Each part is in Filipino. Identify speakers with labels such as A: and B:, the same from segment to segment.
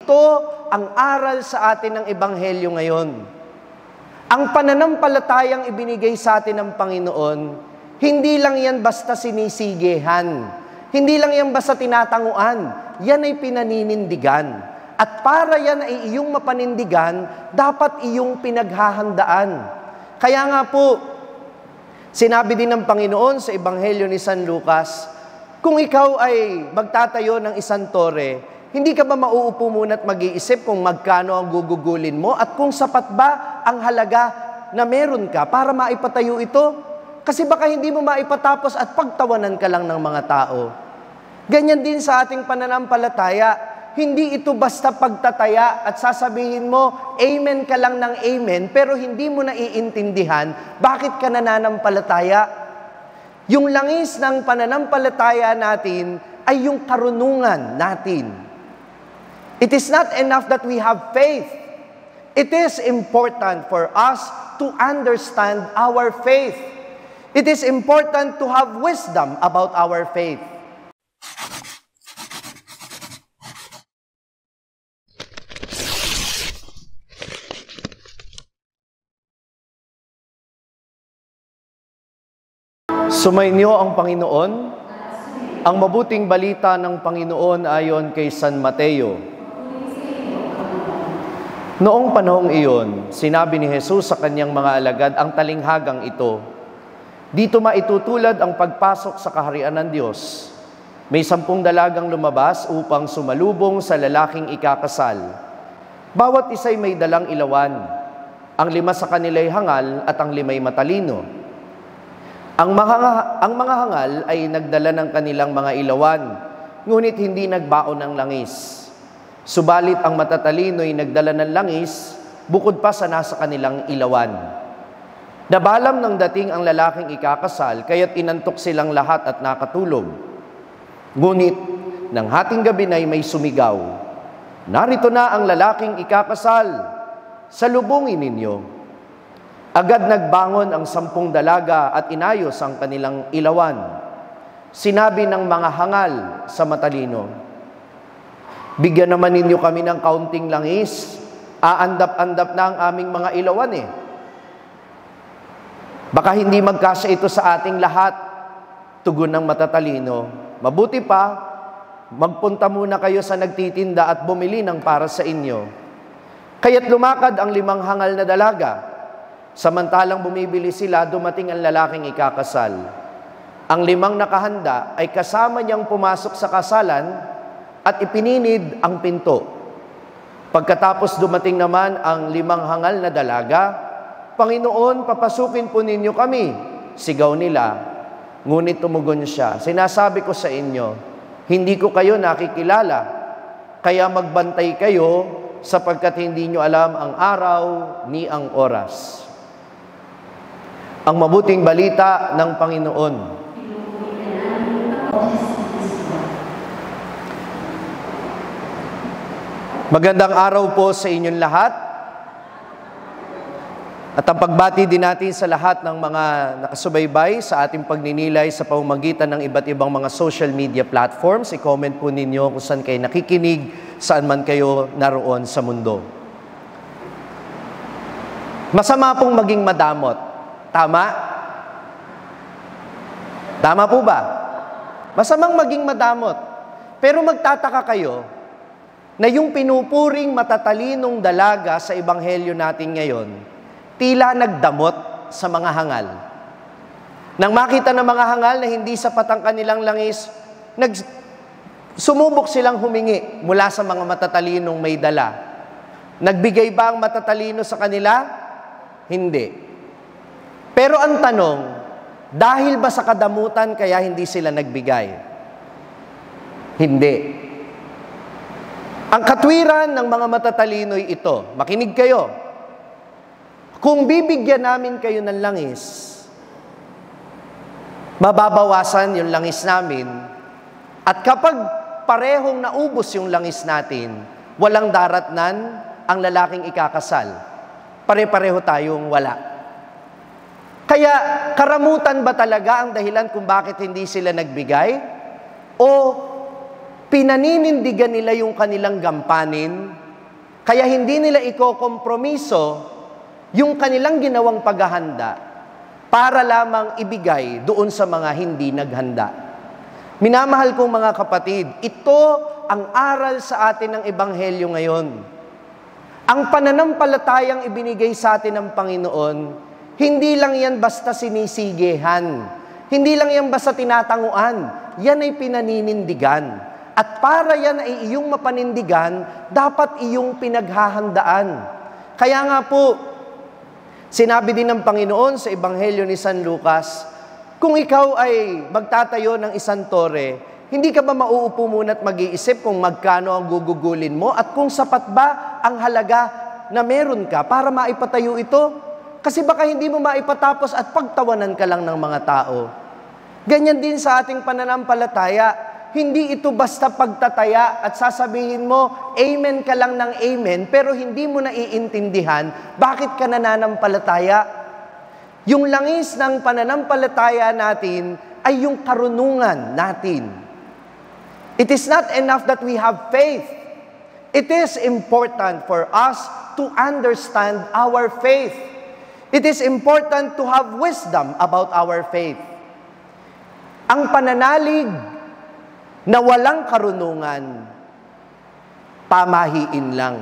A: Ito ang aral sa atin ng Ebanghelyo ngayon. Ang pananampalatayang ibinigay sa atin ng Panginoon, hindi lang yan basta sinisigihan. Hindi lang yan basta tinatanguan. Yan ay pinaninindigan. At para yan ay iyong mapanindigan, dapat iyong pinaghahandaan. Kaya nga po, sinabi din ng Panginoon sa Ebanghelyo ni San Lucas, kung ikaw ay magtatayo ng isang tore, hindi ka ba mauupo muna at mag-iisip kung magkano ang gugugulin mo at kung sapat ba ang halaga na meron ka para maipatayo ito? Kasi baka hindi mo maipatapos at pagtawanan ka lang ng mga tao. Ganyan din sa ating pananampalataya. Hindi ito basta pagtataya at sasabihin mo, amen ka lang ng amen, pero hindi mo naiintindihan bakit ka nananampalataya. Yung langis ng pananampalataya natin ay yung karunungan natin. It is not enough that we have faith. It is important for us to understand our faith. It is important to have wisdom about our faith. Sumainyo ang Panginoon. Ang mabuting balita ng Panginoon ayon kay San Mateo. Noong panahong iyon, sinabi ni Jesus sa kanyang mga alagad ang talinghagang ito, dito maitutulad ang pagpasok sa kaharian ng Diyos. May 10 dalagang lumabas upang sumalubong sa lalaking ikakasal. Bawat isa'y may dalang ilawan. Ang 5 sa kanila'y hangal at ang 5'ay matalino. Ang mga hangal ay nagdala ng kanilang mga ilawan, ngunit hindi nagbaon ng langis. Subalit ang matatalino ay nagdala ng langis, bukod pa sa nasa kanilang ilawan. Nabalam ng dating ang lalaking ikakasal, kaya't inantok silang lahat at nakatulog. Ngunit, nang hating gabi na'y may sumigaw, narito na ang lalaking ikakasal, salubungin ninyo. Agad nagbangon ang 10 dalaga at inayos ang kanilang ilawan. Sinabi ng mga hangal sa matalino, bigyan naman ninyo kami ng kaunting langis. Aandap-andap na ang aming mga ilawan eh. Baka hindi magkasya ito sa ating lahat. Tugon ng matatalino, mabuti pa, magpunta muna kayo sa nagtitinda at bumili ng para sa inyo. Kaya't lumakad ang 5 hangal na dalaga. Samantalang bumibili sila, dumating ang lalaking ikakasal. Ang 5 nakahanda ay kasama niyang pumasok sa kasalan at ipininid ang pinto. Pagkatapos dumating naman ang 5 hangal na dalaga, Panginoon, papasukin po ninyo kami. Sigaw nila, ngunit tumugon siya, sinasabi ko sa inyo, hindi ko kayo nakikilala, kaya magbantay kayo sapagkat hindi nyo alam ang araw ni ang oras. Ang mabuting balita ng Panginoon. Magandang araw po sa inyong lahat. At ang pagbati din natin sa lahat ng mga nakasubaybay sa ating pagninilay sa pamamagitan ng iba't ibang mga social media platforms. I-comment po ninyo kung saan kayo nakikinig, saan man kayo naroon sa mundo. Masama pong maging madamot. Tama? Tama po ba? Masamang maging madamot. Pero magtataka kayo, na yung pinupuring matatalinong dalaga sa Ebanghelyo natin ngayon, tila nagdamot sa mga hangal. Nang makita ng mga hangal na hindi sapat ang kanilang langis, sumubok silang humingi mula sa mga matatalinong may dala. Nagbigay ba ang matatalino sa kanila? Hindi. Pero ang tanong, dahil ba sa kadamutan kaya hindi sila nagbigay? Hindi. Ang katwiran ng mga matatalino'y ito. Makinig kayo. Kung bibigyan namin kayo ng langis, mababawasan yung langis namin, at kapag parehong naubos yung langis natin, walang daratnan ang lalaking ikakasal. Pare-pareho tayong wala. Kaya karamutan ba talaga ang dahilan kung bakit hindi sila nagbigay? O pinaninindigan nila yung kanilang gampanin, kaya hindi nila ikokompromiso yung kanilang ginawang paghahanda para lamang ibigay doon sa mga hindi naghanda. Minamahal kong mga kapatid, ito ang aral sa atin ng Ebanghelyo ngayon. Ang pananampalatayang ibinigay sa atin ng Panginoon, hindi lang yan basta sinisigihan. Hindi lang yan basta tinatanguan. Yan ay pinaninindigan. At para yan ay iyong mapanindigan, dapat iyong pinaghahandaan. Kaya nga po, sinabi din ng Panginoon sa Ebanghelyo ni San Lucas, kung ikaw ay magtatayo ng isang tore, hindi ka ba mauupo muna at mag-iisip kung magkano ang gugugulin mo at kung sapat ba ang halaga na meron ka para maipatayo ito? Kasi baka hindi mo maipatapos at pagtawanan ka lang ng mga tao. Ganyan din sa ating pananampalataya. Hindi ito basta pagtataya at sasabihin mo, amen ka lang ng amen, pero hindi mo naiintindihan bakit ka nananampalataya. Yung langis ng pananampalataya natin ay yung karunungan natin. It is not enough that we have faith. It is important for us to understand our faith. It is important to have wisdom about our faith. Ang pananalig na walang karunungan, pamahiin lang.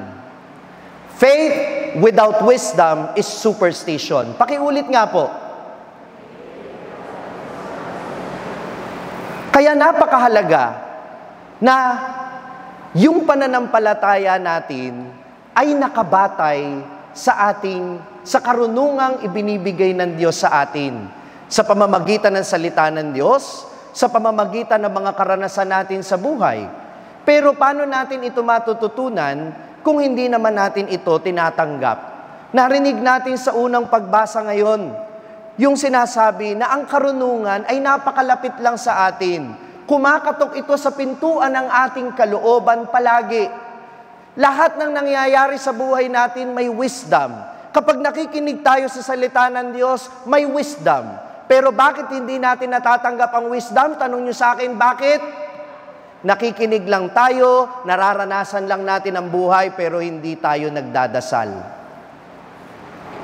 A: Faith without wisdom is superstition. Pakiulit nga po. Kaya napakahalaga na yung pananampalataya natin ay nakabatay sa karunungang ibinibigay ng Diyos sa atin, sa pamamagitan ng salita ng Diyos, sa pamamagitan ng mga karanasan natin sa buhay. Pero paano natin ito matututunan kung hindi naman natin ito tinatanggap? Narinig natin sa unang pagbasa ngayon, yung sinasabi na ang karunungan ay napakalapit lang sa atin. Kumakatok ito sa pintuan ng ating kalooban palagi. Lahat ng nangyayari sa buhay natin may wisdom. Kapag nakikinig tayo sa salita ng Diyos, may wisdom. Pero bakit hindi natin natatanggap ang wisdom? Tanong nyo sa akin, bakit? Nakikinig lang tayo, nararanasan lang natin ang buhay, pero hindi tayo nagdadasal.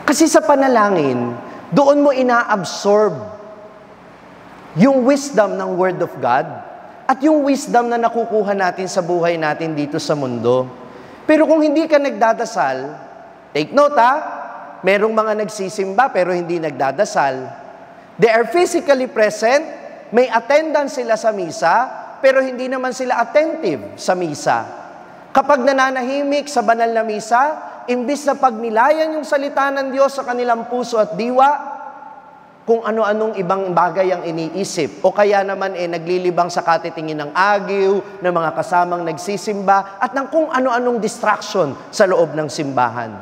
A: Kasi sa panalangin, doon mo ina-absorb yung wisdom ng Word of God at yung wisdom na nakukuha natin sa buhay natin dito sa mundo. Pero kung hindi ka nagdadasal, take note merong mga nagsisimba pero hindi nagdadasal. They are physically present, may attendance sila sa misa, pero hindi naman sila attentive sa misa. Kapag nananahimik sa banal na misa, imbis na pagnilayan yung salita ng Diyos sa kanilang puso at diwa, kung ano-anong ibang bagay ang iniisip, o kaya naman naglilibang sa katitingin ng agiw, ng mga kasamang nagsisimba, at ng kung ano-anong distraction sa loob ng simbahan.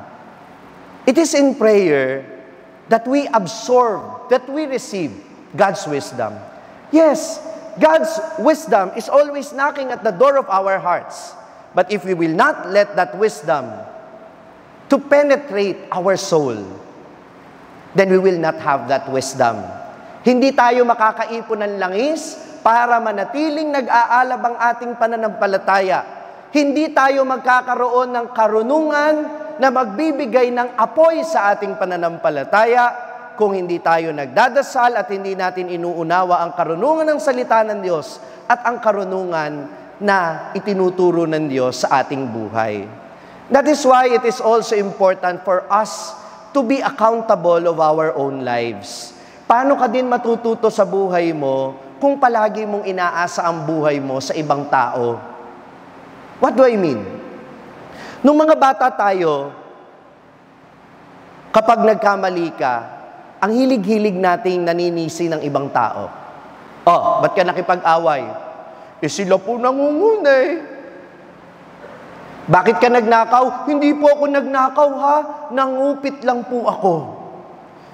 A: It is in prayer that we absorb, that we receive God's wisdom. Yes, God's wisdom is always knocking at the door of our hearts. But if we will not let that wisdom to penetrate our soul, then we will not have that wisdom. Hindi tayo makakaipon ng langis para manatiling nag-aalab ang ating pananampalataya. Hindi tayo magkakaroon ng karunungan na magbibigay ng apoy sa ating pananampalataya kung hindi tayo nagdadasal at hindi natin inuunawa ang karunungan ng salita ng Diyos at ang karunungan na itinuturo ng Diyos sa ating buhay. That is why it is also important for us to be accountable of our own lives. Paano ka din matututo sa buhay mo kung palagi mong inaasa ang buhay mo sa ibang tao? What do I mean? Nung mga bata tayo, kapag nagkamali ka, ang hilig-hilig nating naninisi ng ibang tao. Oh, ba't ka nakipag-away? Sila po nangunguna Bakit ka nagnakaw? Hindi po ako nagnakaw nangupit lang po ako.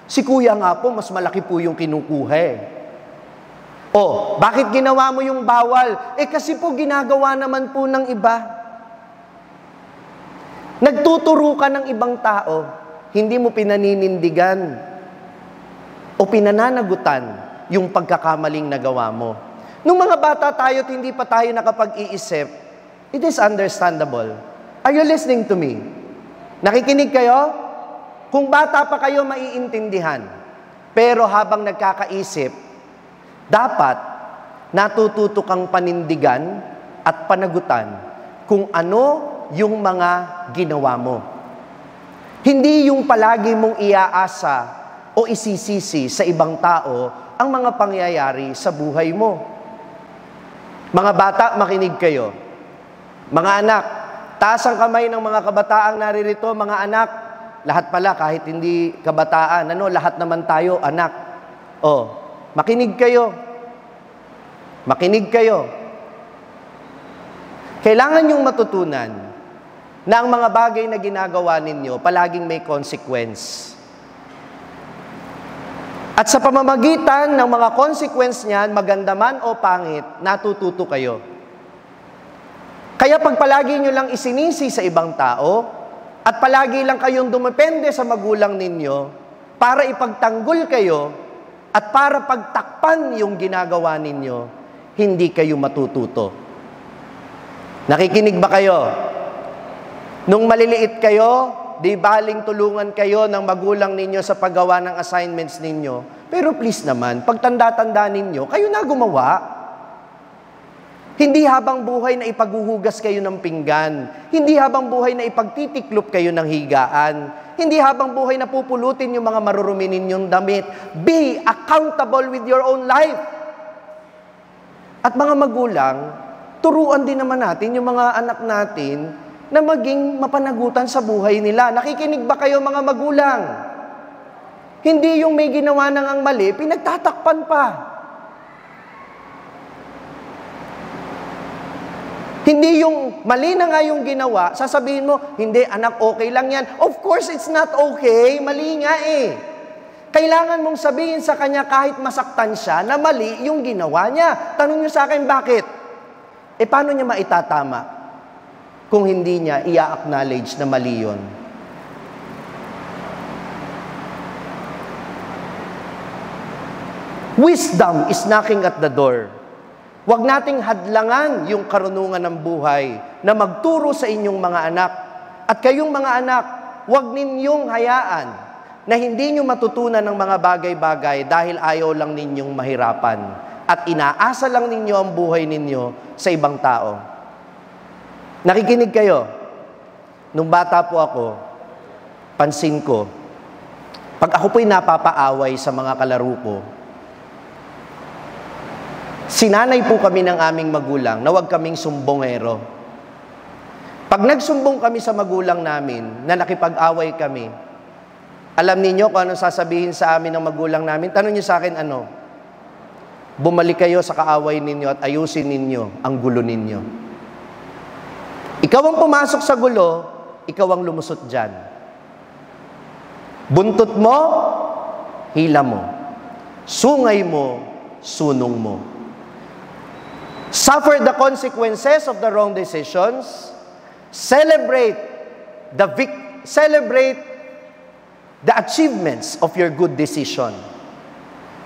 A: Si kuya nga po, mas malaki po yung kinukuha Oh, bakit ginawa mo yung bawal? Kasi po ginagawa naman po ng iba. Nagtuturo ka ng ibang tao, hindi mo pinaninindigan o pinananagutan yung pagkakamaling nagawa mo. Nung mga bata tayo at hindi pa tayo nakapag-iisip, it is understandable. Are you listening to me? Nakikinig kayo? Kung bata pa kayo, maiintindihan. Pero habang nagkakaisip, dapat natututo kang panindigan at panagutan kung ano yung mga ginawa mo. Hindi yung palagi mong iaasa o isisisi sa ibang tao ang mga pangyayari sa buhay mo. Mga bata, makinig kayo. Mga anak, taas ang kamay ng mga kabataang naririto. Mga anak, lahat pala, kahit hindi kabataan, lahat naman tayo, anak. Makinig kayo. Makinig kayo. Kailangan yung matutunan na ang mga bagay na ginagawa ninyo, palaging may consequence. At sa pamamagitan ng mga consequence niyan, maganda man o pangit, natututo kayo. Kaya pag palagi nyo lang isinisi sa ibang tao, at palagi lang kayong dumepende sa magulang ninyo, para ipagtanggol kayo, at para pagtakpan yung ginagawa ninyo, hindi kayo matututo. Nakikinig ba kayo? Nung maliliit kayo, di baling tulungan kayo ng magulang ninyo sa paggawa ng assignments ninyo. Pero please naman, pagtanda-tanda ninyo, kayo na gumawa. Hindi habang buhay na ipaghuhugas kayo ng pinggan. Hindi habang buhay na ipagtitiklop kayo ng higaan. Hindi habang buhay na pupulutin yung mga marurumi ninyong damit. Be accountable with your own life. At mga magulang, turuan din naman natin yung mga anak natin na maging mapanagutan sa buhay nila. Nakikinig ba kayo mga magulang? Hindi yung may ginawa nang ang mali, pinagtatakpan pa. Hindi yung mali na nga yung ginawa, sasabihin mo, hindi anak, okay lang yan. Of course, it's not okay. Mali nga eh. Kailangan mong sabihin sa kanya kahit masaktan siya na mali yung ginawa niya. Tanong niyo sa akin, bakit? Paano niya maitatama? Kung hindi niya i-acknowledge na mali yun. Wisdom is knocking at the door. Huwag nating hadlangan yung karunungan ng buhay na magturo sa inyong mga anak. At kayong mga anak, huwag ninyong hayaan na hindi nyo matutunan ng mga bagay-bagay dahil ayaw lang ninyong mahirapan. At inaasa lang ninyo ang buhay ninyo sa ibang tao. Nakikinig kayo. Nung bata po ako, pansin ko, pag ako po'y napapaaway sa mga kalaro ko, sinanay po kami ng aming magulang na huwag kaming sumbongero. Pag nagsumbong kami sa magulang namin na nakipag-away kami, alam niyo kung anong sasabihin sa amin ng magulang namin? Tanong niyo sa akin, bumalik kayo sa kaaway ninyo at ayusin ninyo ang gulo ninyo. Ikaw ang pumasok sa gulo, ikaw ang lumusot dyan. Buntot mo, hila mo. Sungay mo, sunong mo. Suffer the consequences of the wrong decisions. Celebrate the achievements of your good decision.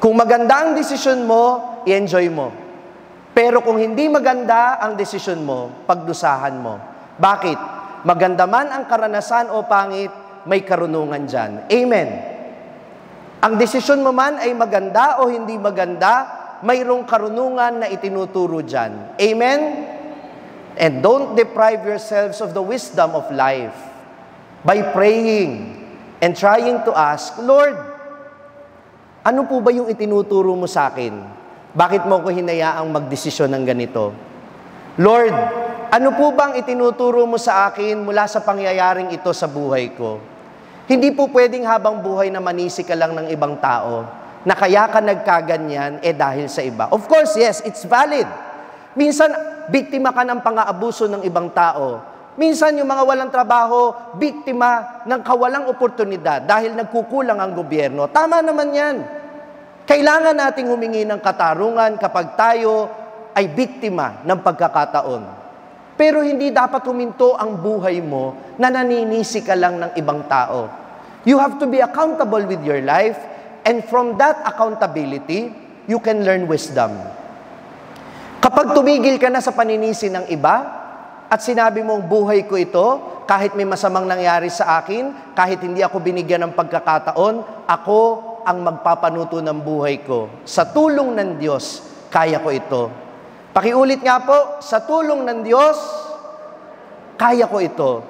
A: Kung maganda ang decision mo, i-enjoy mo. Pero kung hindi maganda ang desisyon mo, pagdusahan mo. Bakit? Maganda man ang karanasan o pangit, may karunungan dyan. Amen. Ang desisyon mo man ay maganda o hindi maganda, mayroong karunungan na itinuturo dyan. Amen? And don't deprive yourselves of the wisdom of life by praying and trying to ask, Lord, ano po ba yung itinuturo mo sa akin? Bakit mo ko hinayaang magdesisyon ng ganito? Lord, ano po bang itinuturo mo sa akin mula sa pangyayaring ito sa buhay ko? Hindi po pwedeng habang buhay na manisi ka lang ng ibang tao, na kaya ka nagkaganyan, dahil sa iba. Of course, yes, it's valid. Minsan, biktima ka ng pang-aabuso ng ibang tao. Minsan, yung mga walang trabaho, biktima ng kawalang oportunidad dahil nagkukulang ang gobyerno. Tama naman yan. Kailangan nating humingi ng katarungan kapag tayo ay biktima ng pagkakataon. Pero hindi dapat huminto ang buhay mo na naninisi ka lang ng ibang tao. You have to be accountable with your life, and from that accountability, you can learn wisdom. Kapag tumigil ka na sa paninisi ng iba at sinabi mong buhay ko ito, kahit may masamang nangyari sa akin, kahit hindi ako binigyan ng pagkakataon, ako ang magpapanuto ng buhay ko. Sa tulong ng Diyos, kaya ko ito. Pakiulit nga po, sa tulong ng Diyos, kaya ko ito.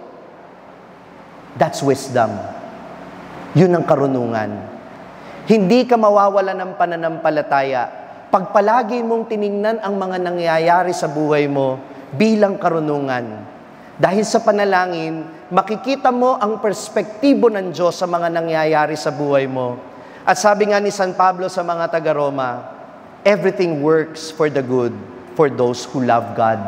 A: That's wisdom. Yun ang karunungan. Hindi ka mawawala ng pananampalataya pag palagi mong tiningnan ang mga nangyayari sa buhay mo bilang karunungan. Dahil sa panalangin, makikita mo ang perspektibo ng Diyos sa mga nangyayari sa buhay mo. At sabi nga ni San Pablo sa mga taga-Roma, everything works for the good for those who love God.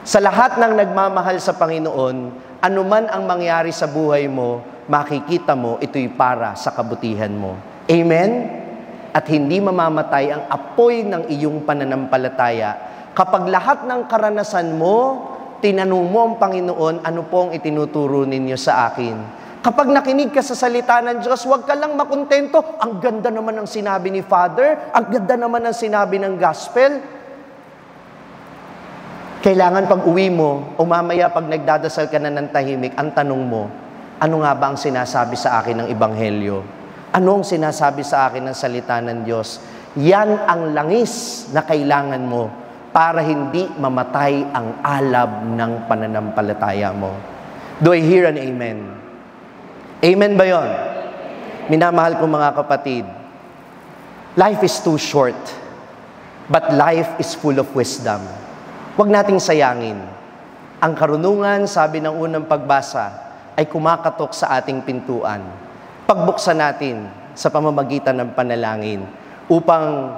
A: Sa lahat ng nagmamahal sa Panginoon, anuman ang mangyari sa buhay mo, makikita mo ito'y para sa kabutihan mo. Amen? At hindi mamamatay ang apoy ng iyong pananampalataya kapag lahat ng karanasan mo, tinanong mo ang Panginoon, ano pong itinuturo ninyo sa akin? Kapag nakinig ka sa salita ng Diyos, huwag ka lang makontento. Ang ganda naman ng sinabi ni Father, ang ganda naman ng sinabi ng gospel. Kailangan pag uwi mo, o mamaya pag nagdadasal ka na ng tahimik, ang tanong mo, ano nga ba ang sinasabi sa akin ng Ebanghelyo? Ano ang sinasabi sa akin ng salita ng Diyos? Yan ang langis na kailangan mo para hindi mamatay ang alab ng pananampalataya mo. Do I hear an amen? Amen ba yon? Minamahal ko mga kapatid, life is too short, but life is full of wisdom. Huwag nating sayangin. Ang karunungan, sabi ng unang pagbasa, ay kumakatok sa ating pintuan. Pagbuksan natin sa pamamagitan ng panalangin upang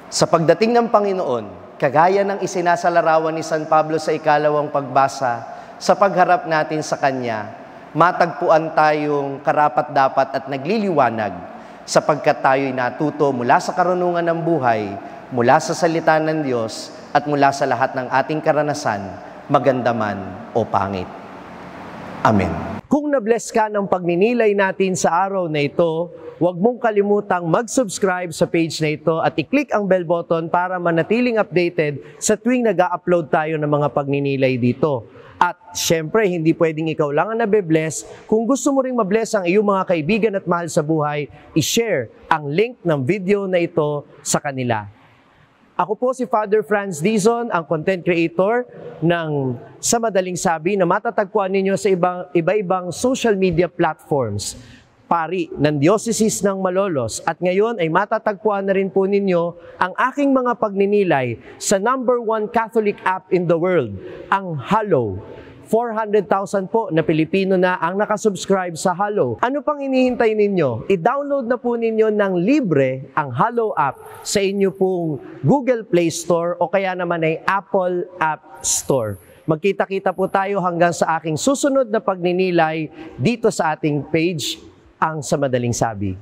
A: sa pagdating ng Panginoon, kagaya ng isinasalarawan ni San Pablo sa ikalawang pagbasa, sa pagharap natin sa Kanya, matagpuan tayong karapat-dapat at nagliliwanag sapagkat tayo'y natuto mula sa karunungan ng buhay, mula sa salita ng Diyos, at mula sa lahat ng ating karanasan, maganda man o pangit. Amen. Kung na-bless ka ng pagninilay natin sa araw na ito, huwag mong kalimutang mag-subscribe sa page na ito at i-click ang bell button para manatiling updated sa tuwing nag-upload tayo ng mga pagninilay dito. At syempre, hindi pwedeng ikaw lang ang nabe-bless. Kung gusto mo ring ma-bless ang iyong mga kaibigan at mahal sa buhay, i-share ang link ng video na ito sa kanila. Ako po si Father Franz Dizon, ang content creator ng Sa Madaling Sabi na matatagpuan ninyo sa iba-ibang social media platforms. Pari ng Diocese ng Malolos. At ngayon ay matatagpuan na rin po ninyo ang aking mga pagninilay sa #1 Catholic app in the world, ang Hallow. 400,000 po na Pilipino na ang nakasubscribe sa Hallow. Ano pang hinihintay ninyo? I-download na po ninyo ng libre ang Hallow app sa inyo pong Google Play Store o kaya naman ay Apple App Store. Magkita-kita po tayo hanggang sa aking susunod na pagninilay dito sa ating page, ang Sa Madaling Sabi.